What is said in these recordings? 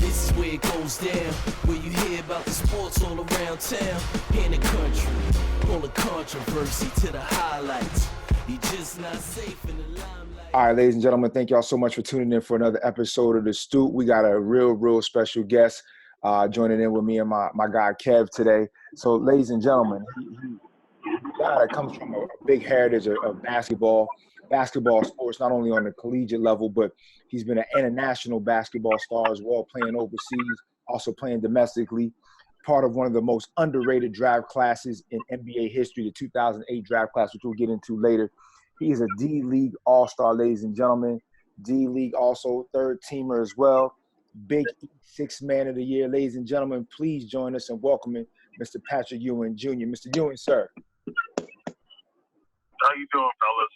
this is where it goes down. Where you hear about the sports all around town. In the country, full of controversy to the highlights. You just not safe in the limelight. All right, ladies and gentlemen, thank y'all so much for tuning in for another episode of The Stoop. We got a real special guest joining in with me and my guy Kev today. So, ladies and gentlemen, he's a guy that comes from a big heritage of basketball sports, not only on the collegiate level, but he's been an international basketball star as well, playing overseas, also playing domestically. Part of one of the most underrated draft classes in NBA history, the 2008 draft class, which we'll get into later. He is a D-League All-Star, ladies and gentlemen. D-League also third-teamer as well. Big Sixth Man of the Year. Ladies and gentlemen, please join us in welcoming Mr. Patrick Ewing Jr. Mr. Ewing, sir. How you doing, fellas?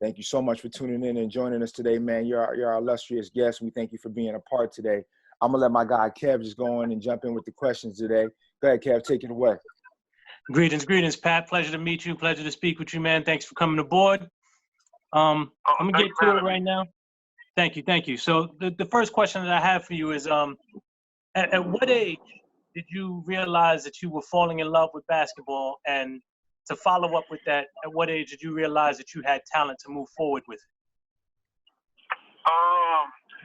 Thank you so much for tuning in and joining us today, man. You're our illustrious guest. We thank you for being a part today. I'm going to let my guy Kev just go on and jump in with the questions today. Go ahead, Kev. Take it away. Greetings, Pat. Pleasure to meet you. Pleasure to speak with you, man. Thanks for coming aboard. I'm going to get to it right now. Thank you. So the first question that I have for you is, at what age did you realize that you were falling in love with basketball? And to follow up with that, at what age did you realize that you had talent to move forward with it?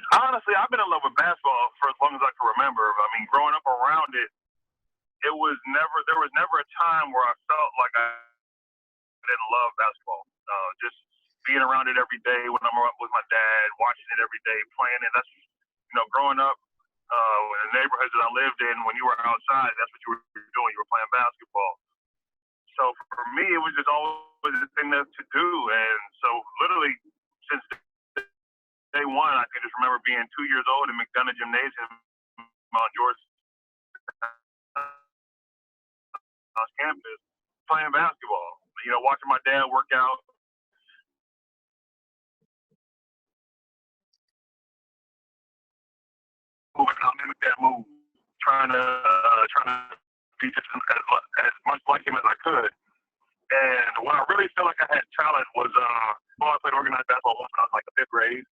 Honestly, I've been in love with basketball for as long as I can remember. I mean, growing up around it, there was never a time where I felt like I didn't love basketball. Just being around it every day when I'm with my dad, watching it every day, playing it. That's, growing up in the neighborhoods that I lived in, when you were outside, that's what you were doing. You were playing basketball. So for me, it was just always a thing to do. And so literally since day one, I can just remember being 2 years old in McDonough Gymnasium on Georgetown campus playing basketball. Watching my dad work out. I'll mimic that move, trying to be just as much like him as I could. And when I really felt like I had talent was, I played organized basketball once when I was like the fifth grade.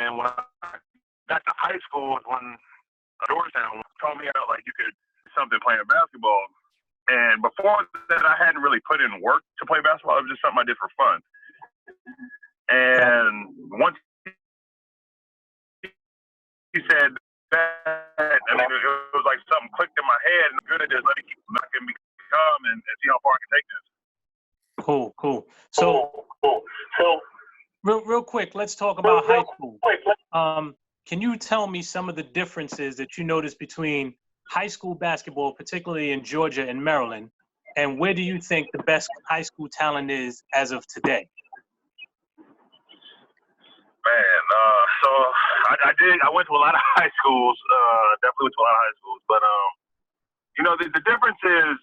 And when I got to high school, when Georgetown told me out, like, you could do something playing basketball. And before that, I hadn't really put in work to play basketball. It was just something I did for fun. And once he said that, I mean, it was like something clicked in my head, and I'm good at just letting I can become and see how far I can take this. Cool. So real quick, let's talk about high school. Can you tell me some of the differences that you noticed between high school basketball, particularly in Georgia and Maryland, and where do you think the best high school talent is as of today? Man, so I went to a lot of high schools, definitely went to a lot of high schools, but, the difference is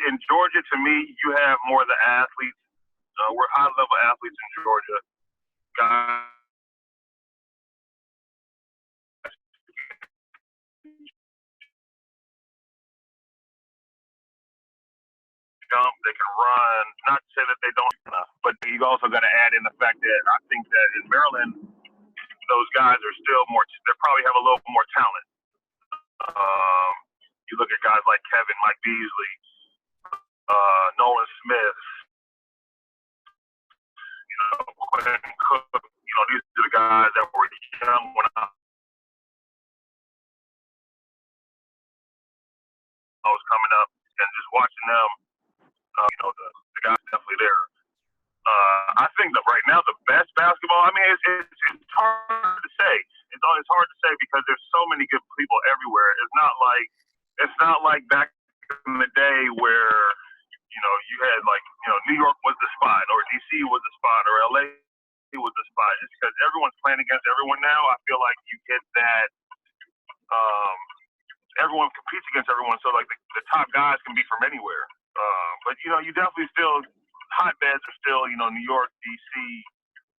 in Georgia, to me, you have more of the athletes. We're high-level athletes in Georgia. Guys jump, they can run. Not to say that they don't enough, but you also got to add in the fact that I think that in Maryland, those guys are still they probably have a little more talent. You look at guys like Kevin, Mike Beasley, Nolan Smith, Quinn Cook. These are the guys that were young when I was coming up, and just watching them, the guys definitely there. I think that right now the best basketball. I mean, it's hard to say. It's hard to say because there's so many good people everywhere. It's not like back in the day where you had New York was the spot, or DC was the spot, or LA was the spot. Just because everyone's playing against everyone now, I feel like you get that. Everyone competes against everyone, so like the top guys can be from anywhere. But you definitely still hotbeds are still New York, DC,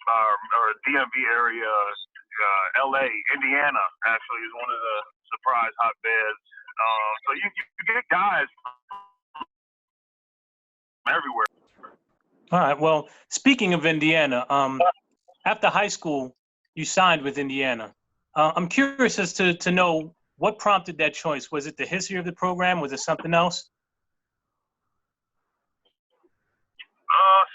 or DMV area, LA, Indiana actually is one of the surprise hotbeds. So you get guys from everywhere. All right. Well, speaking of Indiana, after high school, you signed with Indiana. I'm curious as to know what prompted that choice. Was it the history of the program? Was it something else?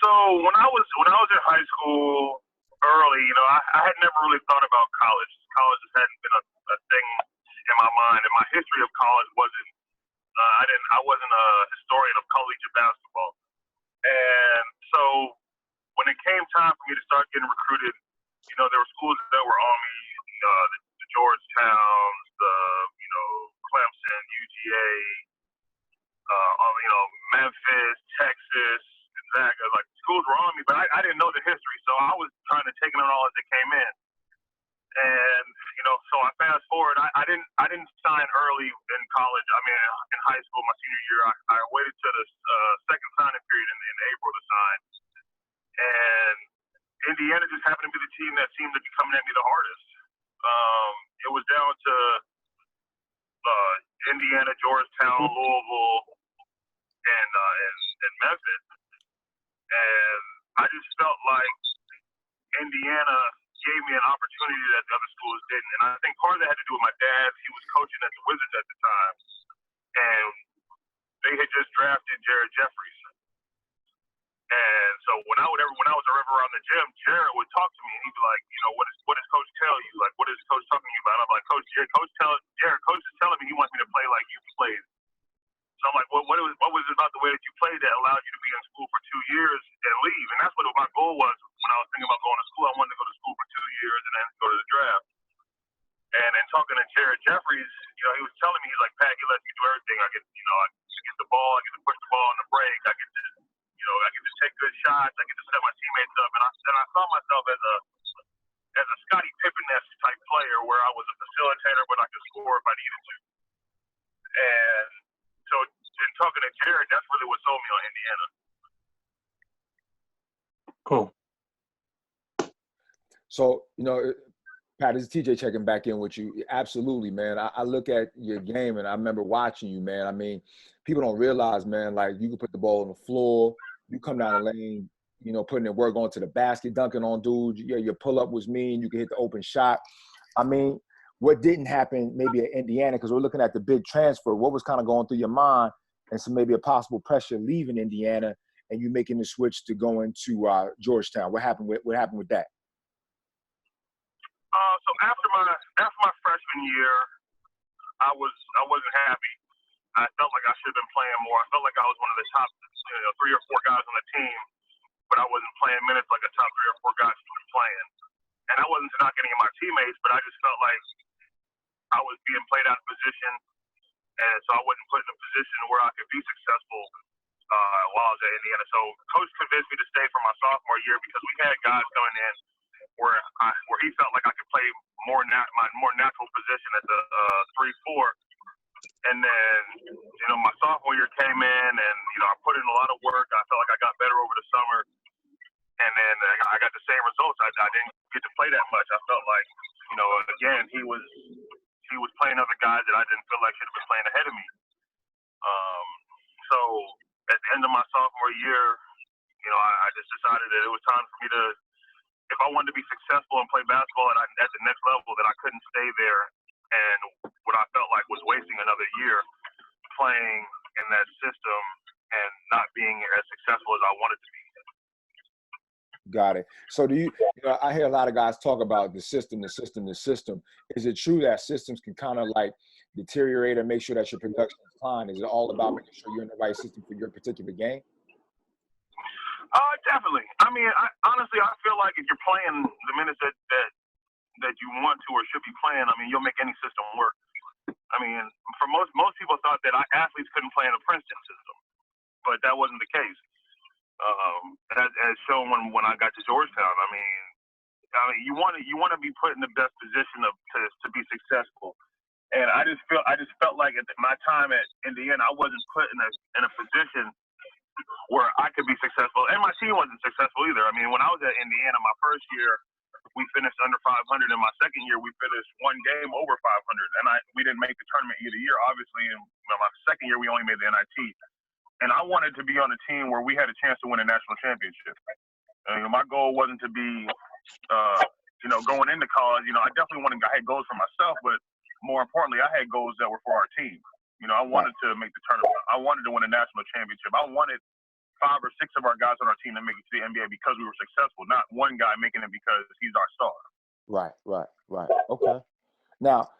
So when I was in high school, early, I had never really thought about college. College just hadn't been a thing in my mind, and my history of college wasn't. I wasn't a historian of collegiate basketball, and so when it came time for me to start getting recruited, there were schools that were on me, the Georgetowns, the Clemson, UGA, Memphis, Texas, Gonzaga. Like schools were on me, but I didn't know the history, so I was trying to take it all as it came in. And so I fast forward. I didn't sign early in college. I mean, in high school, my senior year, I waited to the second signing period in April to sign. And Indiana just happened to be the team that seemed to be coming at me the hardest. It was down to Indiana, Georgetown, Louisville, and Memphis. And I just felt like Indiana gave me an opportunity that the other schools didn't. And I think part of that had to do with my dad. He was coaching at the Wizards at the time. And they had just drafted Jeffries. And so when I was ever around the gym, Jared would talk to me and he'd be like, what does Coach tell you? Like, what is Coach talking to you about? I'm like, Coach is telling me he wants me to play like you played. So I'm like, what was it about the way that you played that allowed you to be in school for 2 years and leave? And that's what my goal was when I was thinking about going to school. I wanted to go to school for 2 years and then go to the draft. And then talking to Jared Jeffries, he was telling me, he's like, Pat, he lets me do everything. I get the ball, I get to push the ball on the break, I get to take good shots, I get to set my teammates up. And I saw myself as a Scottie Pippen-esque type player where I was a facilitator, but I could score if I needed to. And so in talking to Jared, that's really what sold me on Indiana. Cool. So, Pat, this is TJ checking back in with you. Absolutely, man. I look at your game and I remember watching you, man. I mean, people don't realize, man, like you can put the ball on the floor, you come down the lane, putting in work onto the basket, dunking on dudes. Your pull-up was mean. You can hit the open shot. I mean, what didn't happen maybe at Indiana, because we're looking at the big transfer, what was kind of going through your mind and some maybe a possible pressure leaving Indiana and you making the switch to going to Georgetown? What happened with that? So after my freshman year, I wasn't happy. I felt like I should have been playing more. I felt like I was one of the top 3 or 4 guys on the team, but I wasn't playing minutes like a top 3 or 4 guys should be playing. And I wasn't not getting in my teammates, but I just felt like I was being played out of position, and so I wasn't put in a position where I could be successful while I was at Indiana. So Coach convinced me to stay for my sophomore year because we had guys coming in where he felt like I could play my more natural position at the 3-4. And then, my sophomore year came in and, I put in a lot of work. I felt like I got better over the summer. And then I got the same results. I didn't get to play that much. I felt like, again, he was playing other guys that I didn't feel like should have been playing ahead of me. So at the end of my sophomore year, I just decided that it was time for me to, if I wanted to be successful and play basketball at the next level, that I couldn't stay there and what I felt like was wasting another year playing in that system and not being as successful as I wanted to be. Got it. So I hear a lot of guys talk about the system. Is it true that systems can kind of like deteriorate or make sure that your production is fine? Is it all about making sure you're in the right system for your particular game? Definitely. I mean, honestly, I feel like if you're playing the minutes that you want to or should be playing, I mean, you'll make any system work. I mean, for most people thought that athletes couldn't play in a Princeton system, but that wasn't the case. As shown when I got to Georgetown. I mean, you want to be put in the best position to be successful. And I just felt like at my time at Indiana, I wasn't put in a position where I could be successful, and my team wasn't successful either. I mean, when I was at Indiana, my first year, we finished under 500. In my second year, we finished 1 game over 500, and we didn't make the tournament either year, obviously. And my second year, we only made the NIT. And I wanted to be on a team where we had a chance to win a national championship. My goal wasn't to be going into college, I definitely I had goals for myself, but more importantly, I had goals that were for our team. I wanted to make the tournament. I wanted to win a national championship. I wanted 5 or 6 of our guys on our team to make it to the NBA because we were successful, not one guy making it because he's our star. Right. Okay. Now,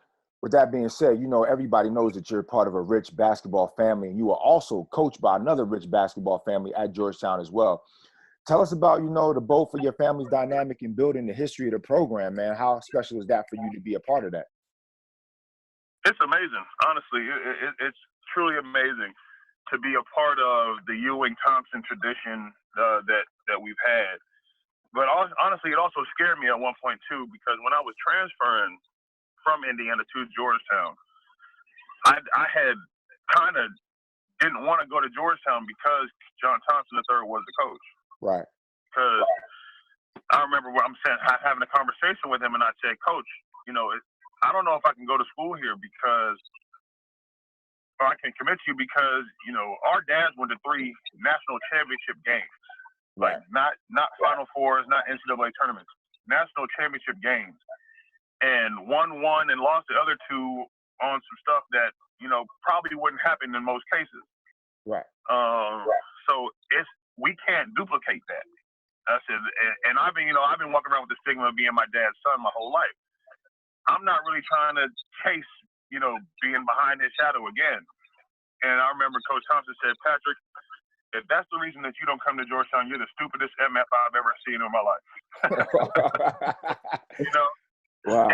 with that being said, everybody knows that you're part of a rich basketball family, and you are also coached by another rich basketball family at Georgetown as well. Tell us about, the both of your family's dynamic in building the history of the program, man. How special is that for you to be a part of that? It's amazing. Honestly, it's truly amazing to be a part of the Ewing Thompson tradition that we've had. But honestly, it also scared me at one point, too, because when I was transferring from Indiana to Georgetown, I had kind of didn't want to go to Georgetown because John Thompson III was the coach. Right. Because I remember having a conversation with him, and I said, Coach, I don't know if I can go to school here or I can commit to you because, our dads went to 3 national championship games. Right. Like not Final Fours, not NCAA tournaments, national championship games. And won and lost the other 2 on some stuff that, probably wouldn't happen in most cases. Right. So we can't duplicate that. I said, and I've been walking around with the stigma of being my dad's son my whole life. I'm not really trying to chase, being behind his shadow again. And I remember Coach Thompson said, Patrick, if that's the reason that you don't come to Georgetown, you're the stupidest MF I've ever seen in my life. Wow.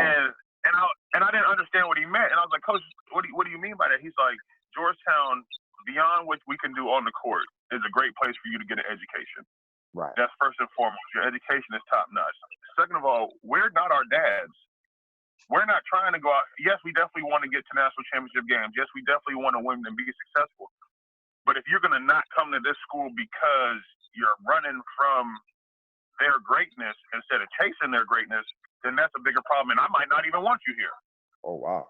And I didn't understand what he meant. And I was like, Coach, what do you mean by that? He's like, Georgetown, beyond what we can do on the court, is a great place for you to get an education. Right. That's first and foremost. Your education is top notch. Second of all, we're not our dads. We're not trying to go out. Yes, we definitely want to get to national championship games. Yes, we definitely want to win and be successful. But if you're going to not come to this school because you're running from their greatness instead of chasing their greatness, then that's a bigger problem. And I might not even want you here. Oh, wow.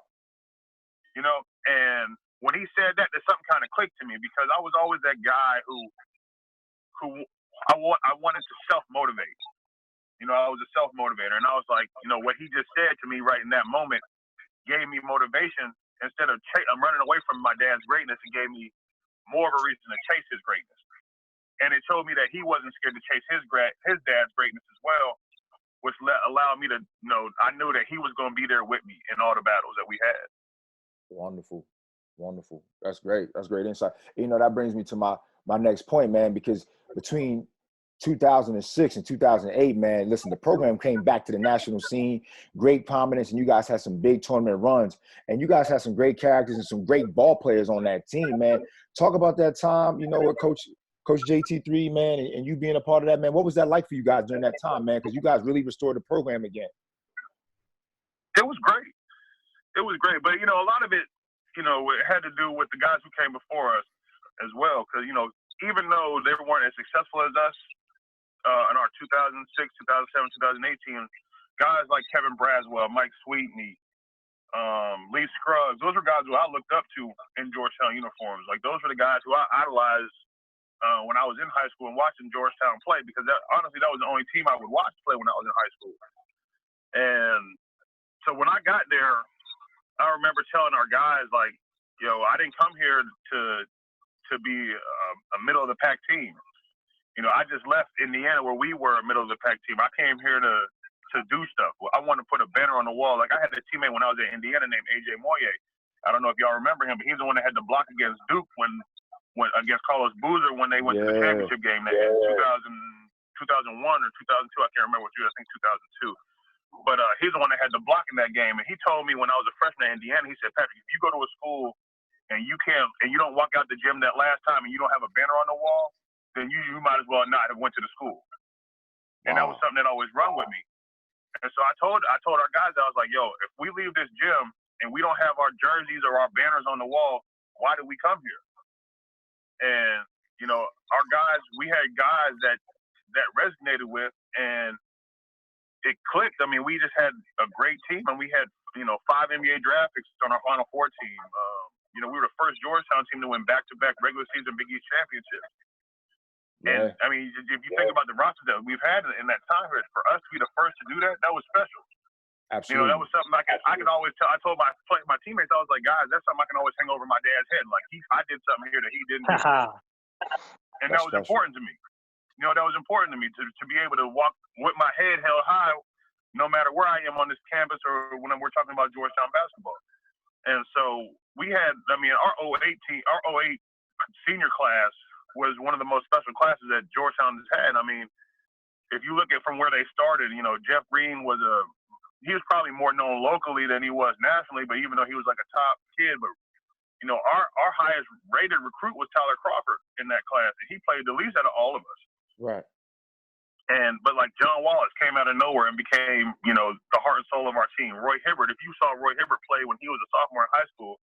And when he said that, there's something kind of clicked to me because I was always that guy who I wanted to self-motivate. I was a self-motivator. And I was like, what he just said to me right in that moment gave me motivation. Instead of I'm running away from my dad's greatness, it gave me more of a reason to chase his greatness. And it showed me that he wasn't scared to chase his dad's greatness as well, which allowed me to know I knew that he was going to be there with me in all the battles that we had. Wonderful. That's great. That's great insight. That brings me to my next point, man, because between 2006 and 2008, man, listen, the program came back to the national scene, great prominence, and you guys had some big tournament runs, and you guys had some great characters and some great ball players on that team, man. Talk about that time, with Coach JT3, man, and you being a part of that, man. What was that like for you guys during that time, man? Because you guys really restored the program again. It was great. But, a lot of it, it had to do with the guys who came before us as well. Because, even though they weren't as successful as us in our 2006, 2007, 2018, guys like Kevin Braswell, Mike Sweetney, Lee Scruggs, those were guys who I looked up to in Georgetown uniforms. Like, those were the guys who I idolized when I was in high school and watching Georgetown play because, honestly, that was the only team I would watch play when I was in high school. And so when I got there, I remember telling our guys, like, I didn't come here to be a middle-of-the-pack team. I just left Indiana where we were a middle-of-the-pack team. I came here to do stuff. I wanted to put a banner on the wall. Like, I had a teammate when I was at Indiana named A.J. Moye. I don't know if y'all remember him, but he's the one that had the block against Duke when against Carlos Boozer when they went to the championship game. They had 2001 or 2002. I can't remember what year. I think 2002. But he's the one that had the block in that game. And he told me when I was a freshman in Indiana, he said, Patrick, if you go to a school and you don't walk out the gym that last time and you don't have a banner on the wall, then you might as well not have went to the school. And that was something that always run with me. And so I told our guys, I was like, yo, if we leave this gym and we don't have our jerseys or our banners on the wall, why did we come here? And, our guys, we had guys that resonated with, and it clicked. I mean, we just had a great team, and we had, 5 NBA draft picks on our Final Four team. We were the first Georgetown team to win back-to-back regular season Big East championships. And, I mean, if you think about the roster that we've had in that time period, for us to be the first to do that, that was special. Absolutely. You know, that was something I could always tell. I told my teammates, I was like, guys, that's something I can always hang over my dad's head. Like, I did something here that he didn't do. And that was important to me. You know, that was important to me to be able to walk with my head held high no matter where I am on this campus or when we're talking about Georgetown basketball. And so we had, I mean, our 08 senior class was one of the most special classes that Georgetown has had. I mean, if you look at from where they started, you know, Jeff Green he was probably more known locally than he was nationally, but even though he was like a top kid, but you know, our highest rated recruit was Tyler Crawford in that class, and he played the least out of all of us. Right. But like John Wallace came out of nowhere and became, you know, the heart and soul of our team. Roy Hibbert, if you saw Roy Hibbert play when he was a sophomore in high school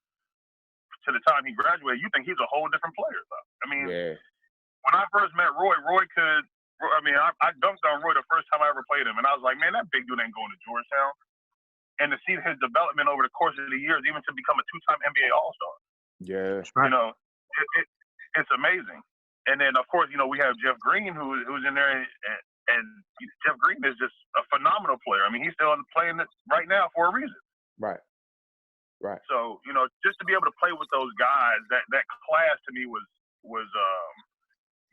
to the time he graduated, you think he's a whole different player. I mean, when I first met Roy could. I mean, I dunked on Roy the first time I ever played him, and I was like, man, that big dude ain't going to Georgetown. And to see his development over the course of the years, even to become a two-time NBA All-Star. Yeah. You know, it's amazing. And then, of course, you know, we have Jeff Green, who's in there, and Jeff Green is just a phenomenal player. I mean, he's still playing right now for a reason. Right. So, you know, just to be able to play with those guys, that class to me was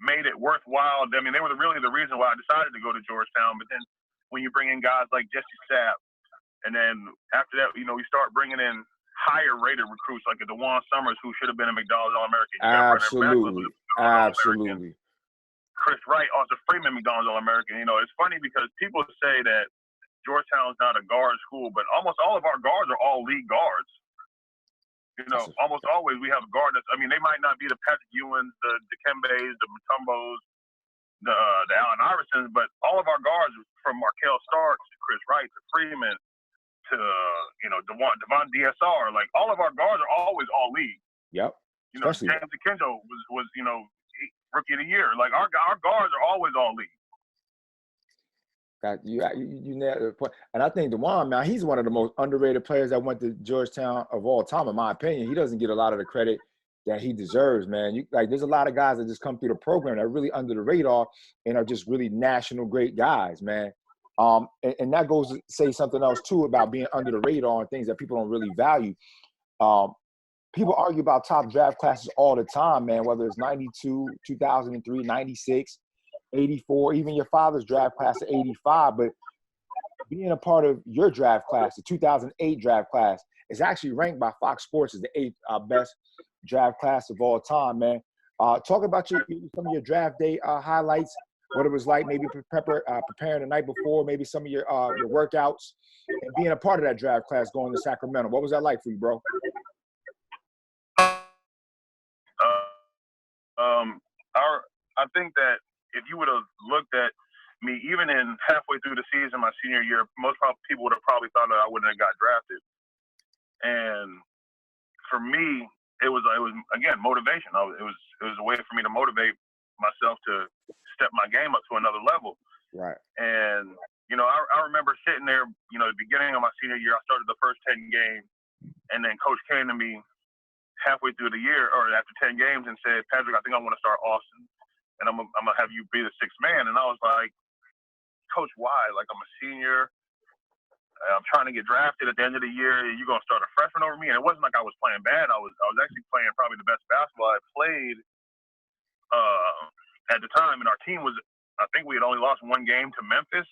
made it worthwhile. I mean, they were really the reason why I decided to go to Georgetown. But then when you bring in guys like Jesse Sapp, and then after that, you know, we start bringing in higher-rated recruits like a DeJuan Summers, who should have been a McDonald's All-American. Absolutely. Chris Wright, also Freeman McDonald's All-American. You know, it's funny because people say that Georgetown's not a guard school, but almost all of our guards are all league guards. You know, almost always we have a guard that's, I mean, they might not be the Patrick Ewings, the Dikembes, the Mutombos, the Allen Iversons, but all of our guards, from Markel Starks to Chris Wright to Freeman to, you know, Devon DSR, like all of our guards are always all league. Yep. You know, James Akinjo was, you know, rookie of the year. Like our guards are always all league. You nailed the point. And I think DeJuan, man, he's one of the most underrated players that went to Georgetown of all time, in my opinion. He doesn't get a lot of the credit that he deserves, man. There's a lot of guys that just come through the program that are really under the radar and are just really national great guys, man. And that goes to say something else, too, about being under the radar and things that people don't really value. People argue about top draft classes all the time, man, whether it's 92, 2003, 96, 84, even your father's draft class of 85. But being a part of your draft class, the 2008 draft class, is actually ranked by Fox Sports as the 8th best draft class of all time, man. Talk about some of your draft day highlights, what it was like, maybe preparing the night before, maybe some of your workouts, and being a part of that draft class going to Sacramento. What was that like for you, bro? I think that if you would have looked at me, even in halfway through the season, my senior year, most people would have probably thought that I wouldn't have got drafted. And for me, it was again motivation. It was a way for me to motivate myself to step my game up to another level. Right. And you know, I remember sitting there, you know, the beginning of my senior year, I started the first 10 games, and then Coach came to me halfway through the year, or after 10 games, and said, "Patrick, I think I want to start Austin, and I'm gonna have you be the sixth man." And I was like, "Coach, why? Like, I'm a senior. I'm trying to get drafted at the end of the year. You're gonna start a freshman over me?" And it wasn't like I was playing bad. I was actually playing probably the best basketball I played at the time. And our team was, I think we had only lost one game to Memphis,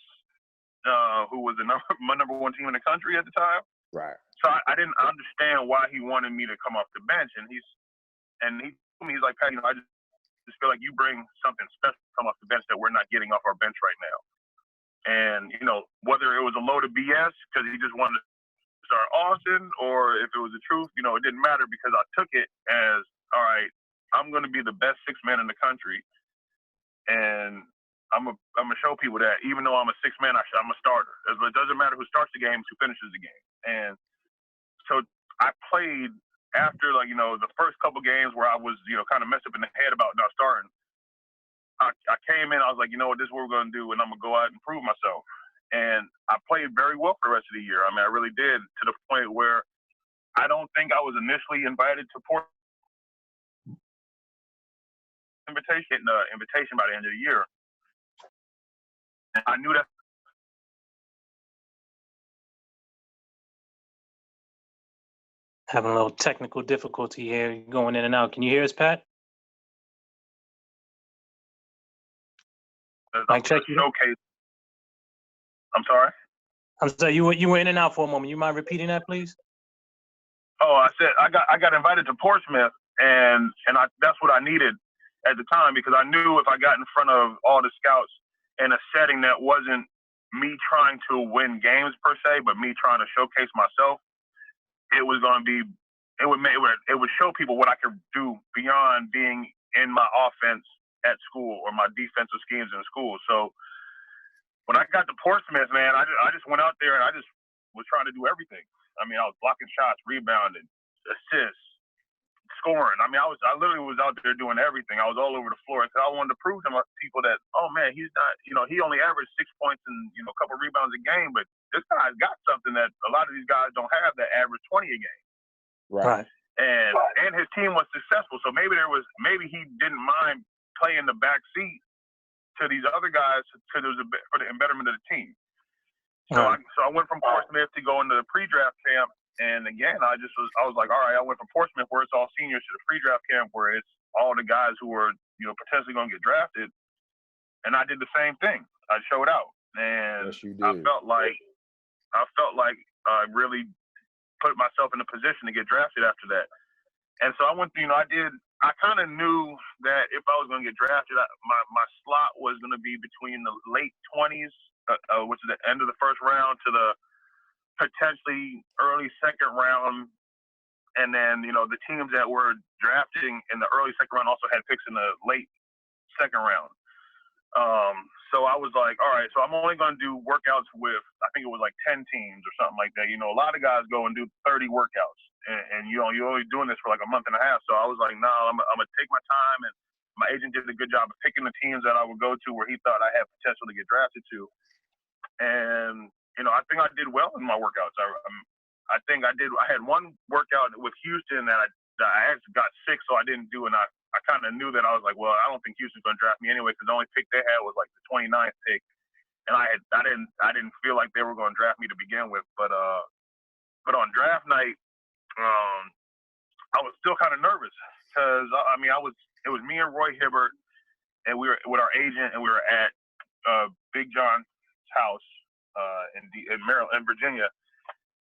who was my number one team in the country at the time. Right. So I didn't understand why he wanted me to come off the bench. And he told me, he's like, "Pat, you know, I just feel like you bring something special to come off the bench that we're not getting off our bench right now." And, you know, whether it was a load of BS because he just wanted to start Austin, or if it was the truth, you know, it didn't matter, because I took it as, all right, I'm going to be the best sixth man in the country. And I'm gonna show people that even though I'm a sixth man, I'm a starter. It doesn't matter who starts the game, it's who finishes the game. And so I played after, like, you know, the first couple games where I was, you know, kind of messed up in the head about not starting. I came in, I was like, you know what, this is what we're going to do, and I'm going to go out and prove myself. And I played very well for the rest of the year. I mean, I really did, to the point where I don't think I was initially invited to Portsmouth invitation by the end of the year. And I knew that. Having a little technical difficulty here, going in and out. Can you hear us, Pat? Mic check. Showcase. I'm sorry. I'm sorry, you were in and out for a moment. You mind repeating that, please? Oh, I said I got invited to Portsmouth, and that's what I needed at the time, because I knew if I got in front of all the scouts in a setting that wasn't me trying to win games per se, but me trying to showcase myself, it was going to be it would show people what I could do beyond being in my offense at school or my defensive schemes in school. So when I got to Portsmouth, man, I just went out there and I just was trying to do everything. I mean, I was blocking shots, rebounding, assists, scoring. I mean, I literally was out there doing everything. I was all over the floor. So I wanted to prove to people that, oh man, he's not, he only averaged 6 points and, a couple of rebounds a game, but this guy's got something that a lot of these guys don't have, that average 20 a game. Right. And his team was successful. So maybe he didn't mind playing the back seat to these other guys because it was for the betterment of the team. So I went from Portsmouth to go into the pre-draft camp, and again, I was like, all right, I went from Portsmouth where it's all seniors to the pre-draft camp where it's all the guys who were potentially going to get drafted, and I did the same thing. I showed out, and yes, you did. I felt like I really put myself in a position to get drafted after that. And so I went through, I kind of knew that if I was going to get drafted, my slot was going to be between the late 20s, which is the end of the first round, to the potentially early second round. And then, the teams that were drafting in the early second round also had picks in the late second round. So I was like, all right, so I'm only going to do workouts with, I think it was like 10 teams or something like that. A lot of guys go and do 30 workouts. And you're only doing this for like a month and a half. So I was like, no, I'm going to take my time. And my agent did a good job of picking the teams that I would go to where he thought I had potential to get drafted to. And, I think I did well in my workouts. I think I had one workout with Houston that I actually got sick, so I didn't do. And I kind of knew that. I was like, well, I don't think Houston's going to draft me anyway, because the only pick they had was like the 29th pick. And I didn't feel like they were going to draft me to begin with. But on draft night, I was still kind of nervous because it was me and Roy Hibbert, and we were with our agent, and we were at Big John's house in Maryland, in Virginia,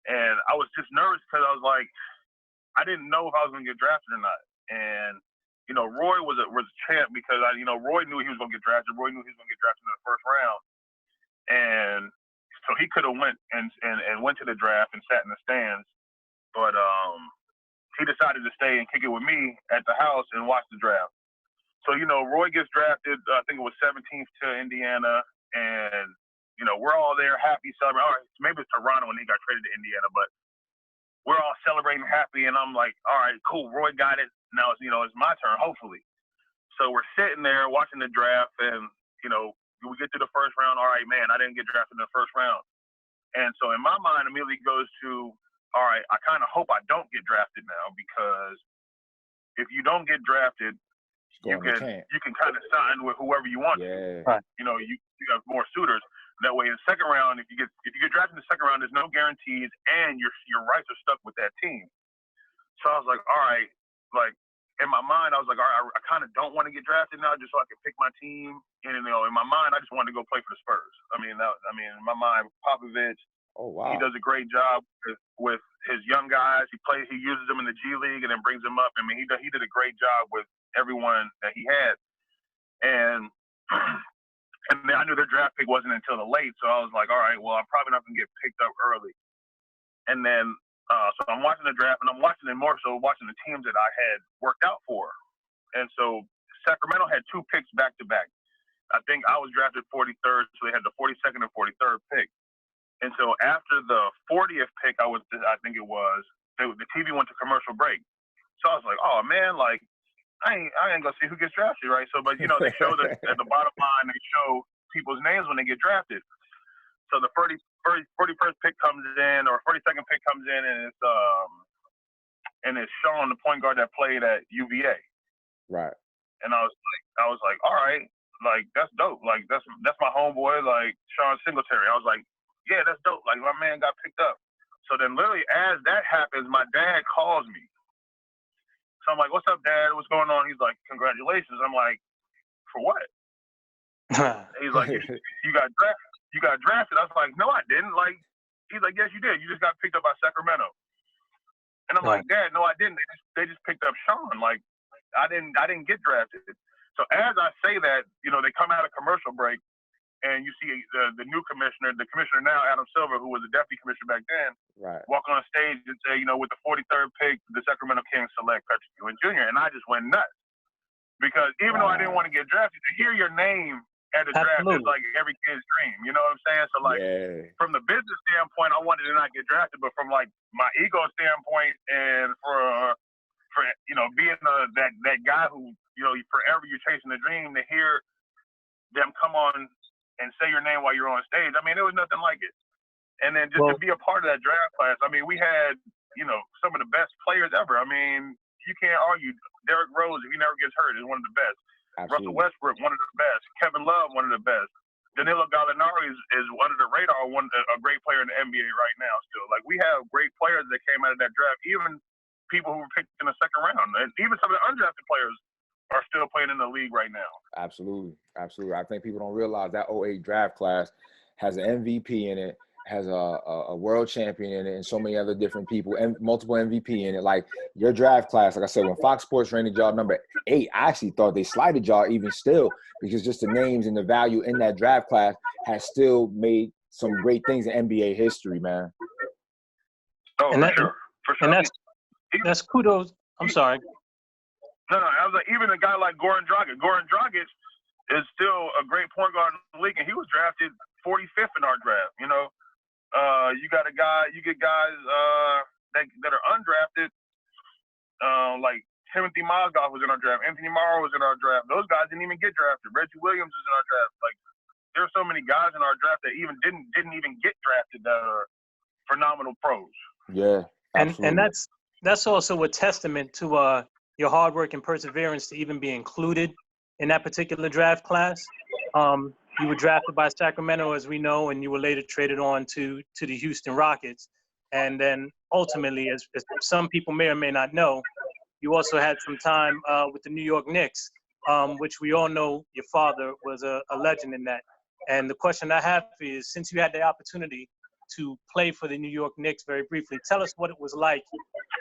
and I was just nervous because I was like, I didn't know if I was going to get drafted or not. And Roy was a champ because Roy knew he was going to get drafted. Roy knew he was going to get drafted in the first round, and so he could have went and went to the draft and sat in the stands. But he decided to stay and kick it with me at the house and watch the draft. So, Roy gets drafted, I think it was 17th to Indiana. And, we're all there happy, celebrating. All right, maybe it's Toronto when he got traded to Indiana. But we're all celebrating happy. And I'm like, all right, cool, Roy got it. Now, it's my turn, hopefully. So we're sitting there watching the draft. And, we get to the first round. All right, man, I didn't get drafted in the first round. And so in my mind immediately goes to, all right, I kind of hope I don't get drafted now, because if you don't get drafted, you can kind of sign with whoever you want. Yeah. Right. You have more suitors. That way, in the second round, if you get drafted in the second round, there's no guarantees, and your rights are stuck with that team. So I was like, all right, like in my mind, I was like, all right, I kind of don't want to get drafted now, just so I can pick my team. And in my mind, I just wanted to go play for the Spurs. In my mind, Popovich. Oh wow. He does a great job with his young guys. He uses them in the G League and then brings them up. He did a great job with everyone that he had. And I knew their draft pick wasn't until the late, so I was like, all right, well, I'm probably not going to get picked up early. And then so I'm watching the draft, and I'm watching the teams that I had worked out for. And so Sacramento had 2 picks back to back. I think I was drafted 43rd, so they had the 42nd and 43rd pick. And so after the 40th pick, the TV went to commercial break. So I was like, oh man, like I ain't gonna see who gets drafted, right? So, but they show at the bottom line, they show people's names when they get drafted. So the 41st pick comes in, or 42nd pick comes in, and it's Sean, the point guard that played at UVA. Right. And I was like, all right, like that's dope. Like that's my homeboy, like Sean Singletary. I was like, yeah, that's dope. Like my man got picked up. So then literally as that happens, my dad calls me. So I'm like, what's up, Dad? What's going on? He's like, congratulations. I'm like, for what? He's like, you got drafted. You got drafted. I was like, no, I didn't. Like, he's like, yes, you did. You just got picked up by Sacramento. And I'm like, Dad, no, I didn't. They just picked up Sean. Like, I didn't get drafted. So as I say that, you know, they come out of commercial break, and you see the new commissioner, the commissioner now, Adam Silver, who was a deputy commissioner back then, right, walk on stage and say, you know, with the 43rd pick, the Sacramento Kings select Patrick Ewing Jr. And I just went nuts because even though I didn't want to get drafted, to hear your name at the draft is like every kid's dream. You know what I'm saying? So like from the business standpoint, I wanted to not get drafted, but from like my ego standpoint and for you know being that guy who you know forever you're chasing the dream, to hear them come on and say your name while you're on stage, I mean, there was nothing like it. And then just to be a part of that draft class, I mean, we had, you know, some of the best players ever. I mean, you can't argue. Derrick Rose, if he never gets hurt, is one of the best. Absolutely. Russell Westbrook, one of the best. Kevin Love, one of the best. Danilo Gallinari is under the radar, a great player in the NBA right now still. Like, we have great players that came out of that draft, even people who were picked in the second round. And even some of the undrafted players are still playing in the league right now. Absolutely. Absolutely. I think people don't realize that 08 draft class has an MVP in it, has a world champion in it, and so many other different people, and multiple MVP in it. Like your draft class, like I said, when Fox Sports rated y'all number 8, I actually thought they slighted y'all even still, because just the names and the value in that draft class has still made some great things in NBA history, man. Oh, and for sure. And that's kudos. I'm sorry. No, I was like, even a guy like Goran Dragic. Goran Dragic is still a great point guard in the league, and he was drafted 45th in our draft. You know, you get guys that are undrafted, like Timothy Mozgov was in our draft, Anthony Morrow was in our draft.Ose guys didn't even get drafted. Reggie Williams is in our draft. Like, there are so many guys in our draft that even didn't even get drafted that are phenomenal pros. Yeah, absolutely. And that's also a testament to your hard work and perseverance to even be included in that particular draft class. You were drafted by Sacramento, as we know, and you were later traded on to the Houston Rockets. And then ultimately, as some people may or may not know, you also had some time with the New York Knicks, which we all know your father was a legend in that. And the question I have for you is, since you had the opportunity to play for the New York Knicks very briefly, tell us what it was like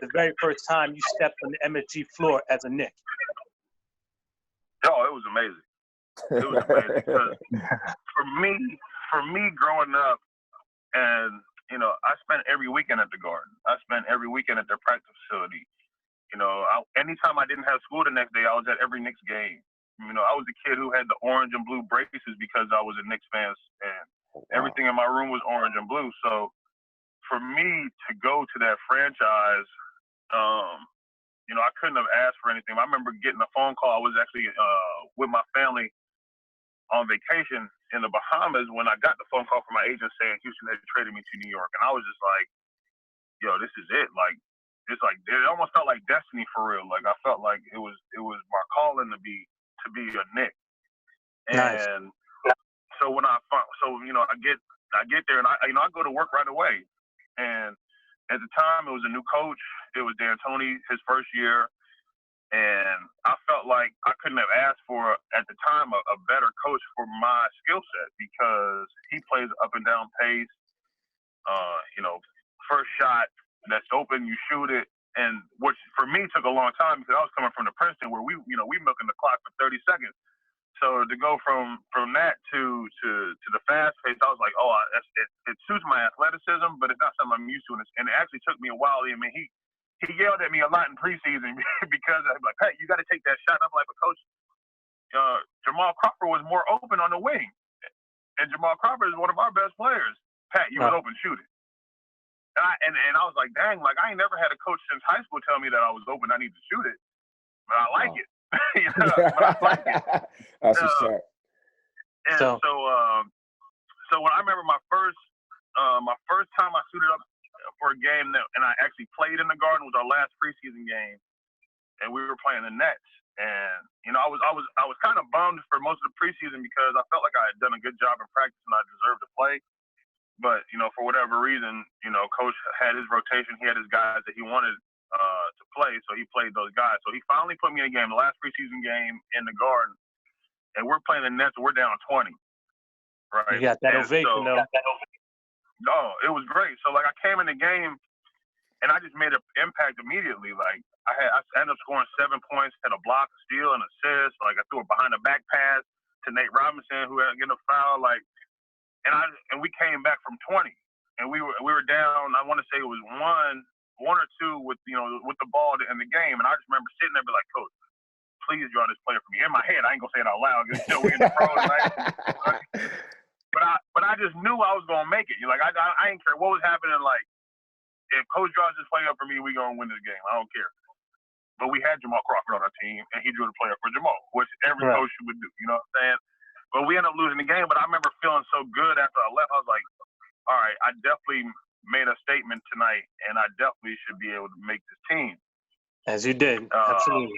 the very first time you stepped on the MSG floor as a Knick. Oh, it was amazing. It was amazing because for me growing up, and you know, I spent every weekend at the Garden. I spent every weekend at their practice facility. You know, anytime I didn't have school the next day, I was at every Knicks game. You know, I was a kid who had the orange and blue braces because I was a Knicks fan, and everything in my room was orange and blue. So for me to go to that franchise, you know, I couldn't have asked for anything. I remember getting a phone call. I was actually with my family on vacation in the Bahamas when I got the phone call from my agent saying Houston had traded me to New York. And I was just like, yo, this is it. Like, it's like, it almost felt like destiny for real. Like, I felt like it was my calling to be a Knick. And so when you know, I get there and I go to work right away. And at the time, it was a new coach. It was D'Antoni, his first year. And I felt like I couldn't have asked for, at the time, a better coach for my skill set because he plays up and down pace. You know, first shot that's open, you shoot it. And which for me took a long time because I was coming from the Princeton where we milking the clock for 30 seconds. So to go from that to the fast pace, I was like, oh, it suits my athleticism, but it's not something I'm used to. And it actually took me a while. I mean, he yelled at me a lot in preseason because I'm like, Pat, you got to take that shot. And I'm like, but coach, Jamal Crawford was more open on the wing, and Jamal Crawford is one of our best players. Pat, you was open, shoot it. And I was like, dang, like I ain't never had a coach since high school tell me that I was open, I need to shoot it, but I like it. You know, but I like it. That's what's up. And so when I remember my first time I suited up for a game and I actually played in the Garden was our last preseason game, and we were playing the Nets. And I was kind of bummed for most of the preseason because I felt like I had done a good job in practice and I deserved to play. But for whatever reason, Coach had his rotation. He had his guys that he wanted to play, so he played those guys. So he finally put me in a game, the last preseason game in the Garden, and we're playing the Nets. And we're down 20. Right. You got that ovation, though. No, it was great. So I came in the game. And I just made an impact immediately. I ended up scoring 7 points, had a block, a steal, and assist. I threw a behind the back pass to Nate Robinson, who had getting a foul. And we came back from 20, and we were down. I want to say it was one or two with with the ball to end the game. And I just remember sitting there, be like, Coach, please draw this player for me. In my head, I ain't gonna say it out loud because we in the pros, right? But I just knew I was gonna make it. I ain't care what was happening. If Coach draws this play up for me, we're going to win this game. I don't care. But we had Jamal Crawford on our team, and he drew the play up for Jamal, which every coach would do. You know what I'm saying? But we ended up losing the game. But I remember feeling so good after I left. I was like, all right, I definitely made a statement tonight, and I definitely should be able to make this team. As you did. Absolutely.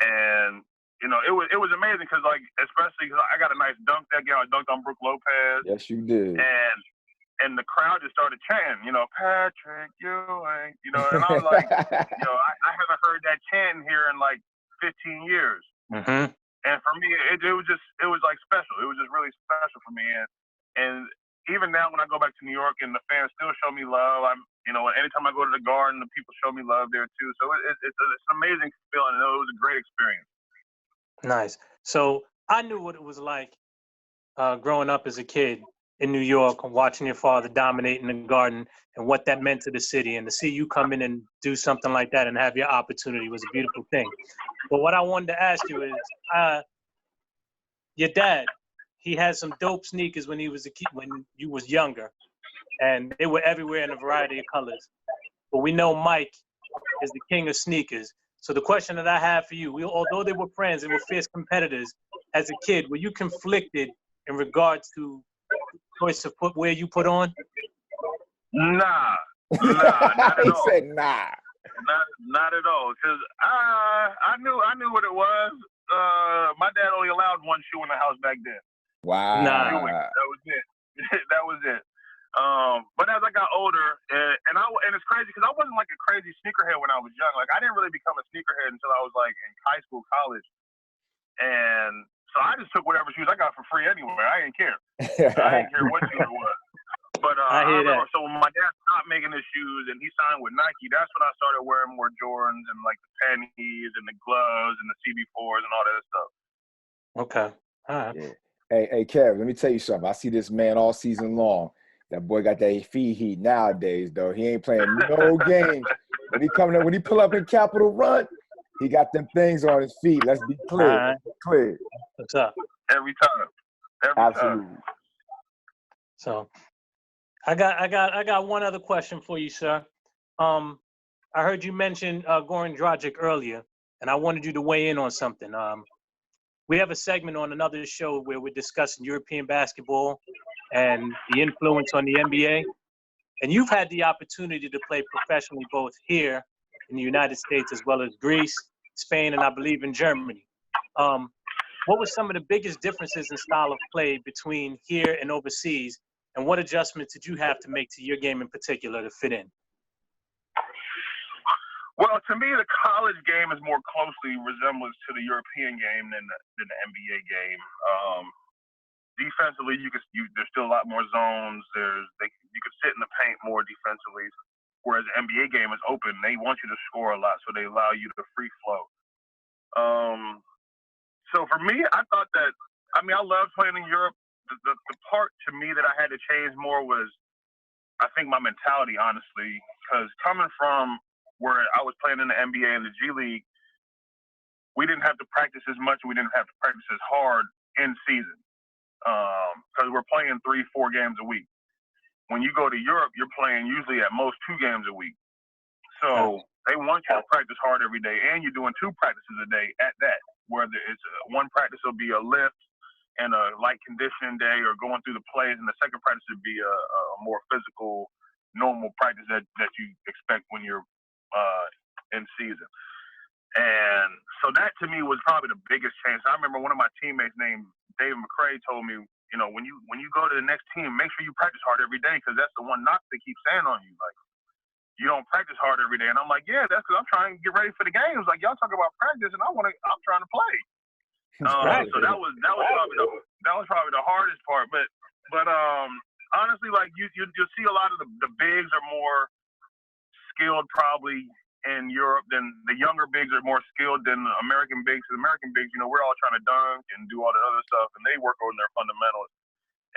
And, it was amazing because, especially because I got a nice dunk that game. I dunked on Brook Lopez. Yes, you did. And the crowd just started chanting, Patrick Ewing, and I was like, I haven't heard that chant here in 15 years. Mm-hmm. And for me, it was special. It was just really special for me. And even now when I go back to New York and the fans still show me love, anytime I go to the Garden, the people show me love there too. So it's an amazing feeling. It was a great experience. Nice. So I knew what it was like growing up as a kid in New York and watching your father dominate in the Garden and what that meant to the city. And to see you come in and do something like that and have your opportunity was a beautiful thing. But what I wanted to ask you is, your dad, he had some dope sneakers when he was a kid, when you was younger, and they were everywhere in a variety of colors. But we know Mike is the king of sneakers. So the question that I have for you, although they were friends and were fierce competitors, as a kid, were you conflicted in regards to choice of footwear you put on? Nah, not at all. He said nah. Not at all. Because I knew what it was. My dad only allowed one shoe in the house back then. Wow. Nah. That was it. That was it. But as I got older, and it's crazy because I wasn't a crazy sneakerhead when I was young. I didn't really become a sneakerhead until I was in high school, college, and so I just took whatever shoes I got for free anyway. I didn't care. I didn't care what shoe it was. But I hear remember, that. so when my dad stopped making his shoes and he signed with Nike, that's when I started wearing more Jordans and the pennies and the gloves and the CB4s and all that stuff. Okay. All right. Yeah. Hey, Kev, let me tell you something. I see this man all season long. That boy got that feet heat nowadays, though. He ain't playing no games. When he pull up in Capitol Run, he got them things on his feet. Let's be clear. All right. Clear. What's up? Every time. Absolutely. Time. So I got one other question for you, sir. I heard you mention Goran Dragic earlier, and I wanted you to weigh in on something. We have a segment on another show where we're discussing European basketball and the influence on the NBA. And you've had the opportunity to play professionally both here in the United States as well as Greece, Spain, and I believe in Germany. What were some of the biggest differences in style of play between here and overseas, and what adjustments did you have to make to your game in particular to fit in? Well, to me, the college game is more closely resemblance to the European game than the NBA game. Defensively, there's still a lot more zones. You could sit in the paint more defensively, whereas the NBA game is open. They want you to score a lot, so they allow you to free flow. So for me, I thought that I loved playing in Europe. The part to me that I had to change more was, I think, my mentality, honestly, because coming from where I was playing in the NBA and the G League, we didn't have to practice as much. We didn't have to practice as hard in season because we're playing 3-4 games a week. When you go to Europe, you're playing usually at most 2 games a week. So they want you to practice hard every day, and you're doing 2 practices a day at that, whether it's one practice will be a lift and a light conditioning day or going through the plays, and the second practice would be a more physical, normal practice that you expect when you're in season. And so that to me was probably the biggest change. I remember one of my teammates named David McCray told me, you know, when you go to the next team, make sure you practice hard every day because that's the one knock they keep saying on you. Like, you don't practice hard every day. And I'm like, yeah, that's because I'm trying to get ready for the games. Like, y'all talk about practice, and I'm trying to play. So that was probably the hardest part. But honestly, like you'll see a lot of the bigs are more skilled probably in Europe than the younger bigs are more skilled than the American bigs. The American bigs, you know, we're all trying to dunk and do all the other stuff, and they work on their fundamentals.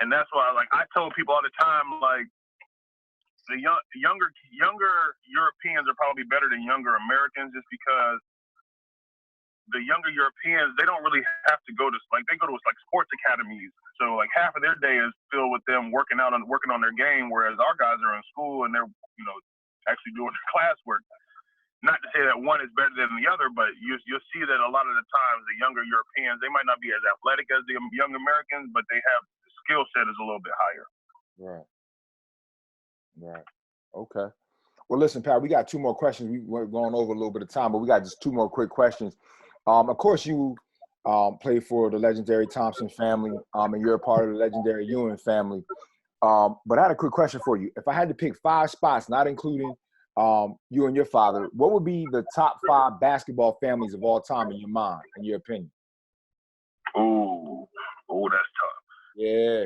And that's why, like, I tell people all the time, like, the younger Europeans are probably better than younger Americans just because the younger Europeans, they don't really have to go to, like, they go to, like, sports academies. So, like, half of their day is filled with them working on their game, whereas our guys are in school and they're, you know, actually doing their classwork. Not to say that one is better than the other, but you'll see that a lot of the times the younger Europeans, they might not be as athletic as the young Americans, but they have the skill set is a little bit higher. Right. Okay. Well, listen, Pat, we got two more questions. We're going over a little bit of time, but we got just two more quick questions. Of course, you play for the legendary Thompson family, and you're a part of the legendary Ewing family. But I had a quick question for you. If I had to pick 5 spots, not including you and your father, what would be the top 5 basketball families of all time in your mind, in your opinion? Oh, that's tough. Yeah.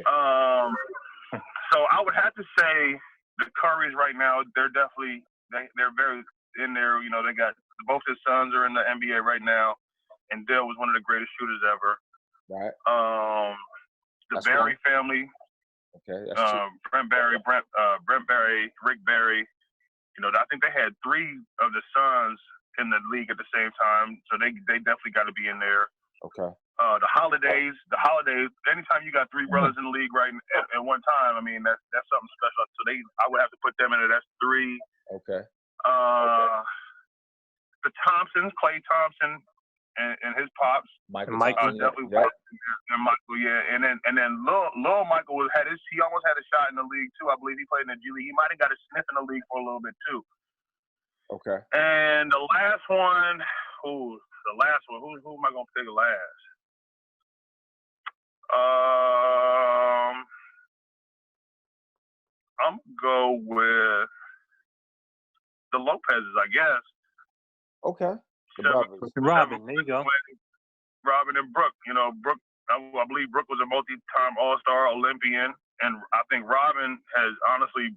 So I would have to say the Currys right now. They're definitely they're very in there. You know, they got both his sons are in the NBA right now, and Dale was one of the greatest shooters ever. Right. The Barry family. Okay. That's Brent Barry, Rick Barry. You know, I think they had 3 of the sons in the league at the same time, so they definitely got to be in there. Okay. The holidays. Anytime you got 3 brothers in the league right at one time, I mean that's something special. So I would have to put them in there. That's 3. Okay. The Thompsons, Klay Thompson, and his pops. Michael. Definitely. Yep. And Michael, yeah, and then Lil Michael he almost had a shot in the league too. I believe he played in the G League. He might have got a sniff in the league for a little bit too. Okay. And the last one, who am I gonna pick last? I'm gonna go with the Lopez's, I guess. Okay. Robin, there you go. Robin and Brooke. You know, Brooke. I believe Brooke was a multi-time All-Star Olympian, and I think Robin has honestly,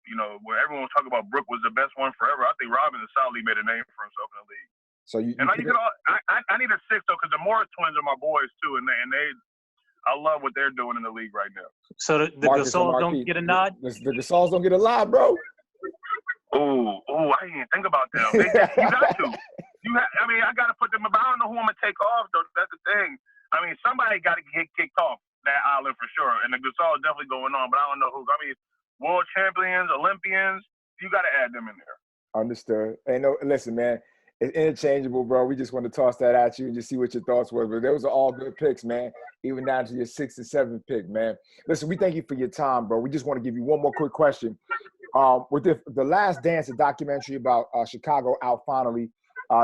you know, when everyone was talking about Brooke was the best one forever, I think Robin has solidly made a name for himself in the league. So I need a 6 though, because the Morris twins are my boys too, and they I love what they're doing in the league right now. So the Gasols don't get a nod? The Gasols don't get a nod, bro. Oh, I didn't even think about that. You got to. I got to put them. But I don't know who I'm gonna take off though. That's the thing. I mean, somebody got to get kicked off that island for sure, and the Gasols definitely going on. But I don't know who. I mean, world champions, Olympians. You got to add them in there. Understood. Listen, man. It's interchangeable, bro. We just want to toss that at you and just see what your thoughts were. But those are all good picks, man. Even down to your 6th and 7th pick, man. Listen, we thank you for your time, bro. We just want to give you one more quick question. With the Last Dance, a documentary about Chicago out finally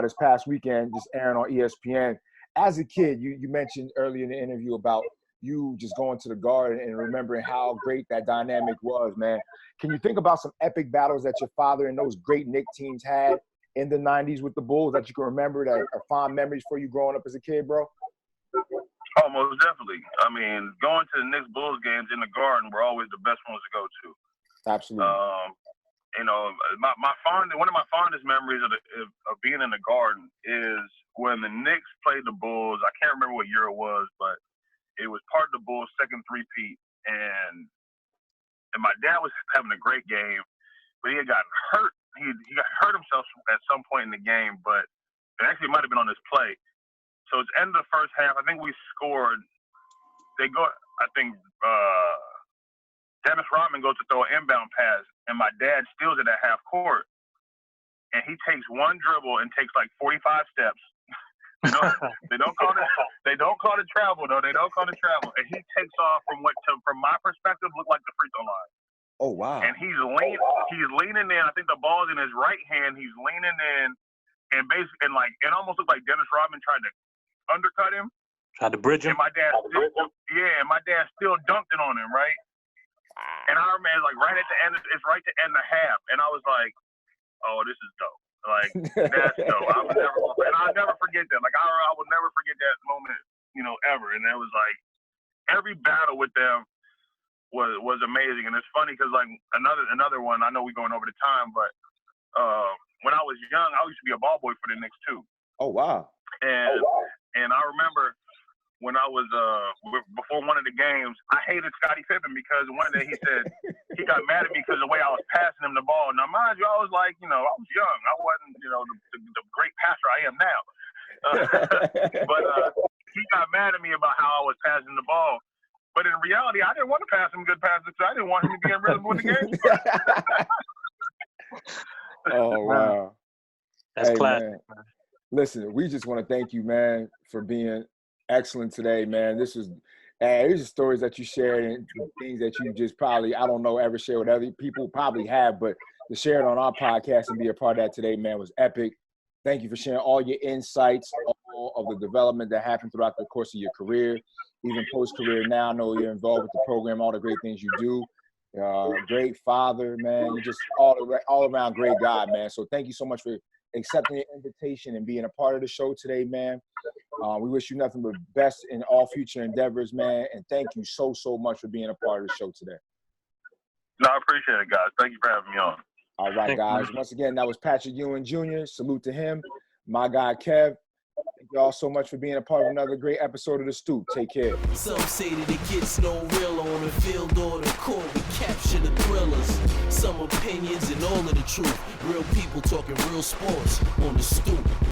this past weekend, just airing on ESPN. As a kid, you mentioned earlier in the interview about you just going to the Garden and remembering how great that dynamic was, man. Can you think about some epic battles that your father and those great Knicks teams had in the 90s with the Bulls that you can remember that are fond memories for you growing up as a kid, bro? Oh, most definitely. I mean, going to the Knicks Bulls games in the Garden were always the best ones to go to. Absolutely. You know, one of my fondest memories of being in the Garden is when the Knicks played the Bulls. I can't remember what year it was, but it was part of the Bulls' second three-peat, and my dad was having a great game, but he had gotten hurt. He got hurt himself at some point in the game, but it actually might have been on this play. So it's the end of the first half. I think we scored. Dennis Rodman goes to throw an inbound pass, and my dad steals it at half court. And he takes one dribble and takes like 45 steps. They don't call it travel, though. They don't call it travel. And he takes off from my perspective, looked like the free throw line. Oh, wow. And he's leaning in. I think the ball's in his right hand. He's leaning in, and basically, and like, it almost looked like Dennis Rodman tried to undercut him. Tried to bridge him. And my dad still dunked it on him, right? And I remember, like, right at the end, it's right to end the half, and I was like, "Oh, this is dope. Like, that's dope." I'll never forget that. Like, I will never forget that moment, you know, ever. And it was like every battle with them was amazing. And it's funny because, like, another one. I know we're going over the time, but when I was young, I used to be a ball boy for the Knicks too. Oh wow! And I remember when I was before one of the games, I hated Scottie Pippen because one day he said he got mad at me because of the way I was passing him the ball. Now, mind you, I was like, you know, I was young. I wasn't, you know, the great passer I am now. But he got mad at me about how I was passing the ball. But in reality, I didn't want to pass him good passes because I didn't want him to be in rhythm with the game. Oh wow! That's classic. Man. Listen, we just want to thank you, man, for being excellent today, man. These are stories that you shared and things that you just probably, I don't know, ever share with other people, probably have, but to share it on our podcast and be a part of that today, man, was epic. Thank you for sharing all your insights, all of the development that happened throughout the course of your career, even post-career now. I know you're involved with the program, all the great things you do. Great father, man. You're just all around great guy, man. So thank you so much for accepting the invitation and being a part of the show today, man. We wish you nothing but best in all future endeavors, man. And thank you so much for being a part of the show today. No, I appreciate it, guys. Thank you for having me on. All right, guys. Once again, that was Patrick Ewing Jr. Salute to him. My guy, Kev. Thank you all so much for being a part of another great episode of The Stoop. Take care. Some say that it gets no real on the field or the court. We capture the thrillers. Some opinions and all of the truth. Real people talking real sports on The Stoop.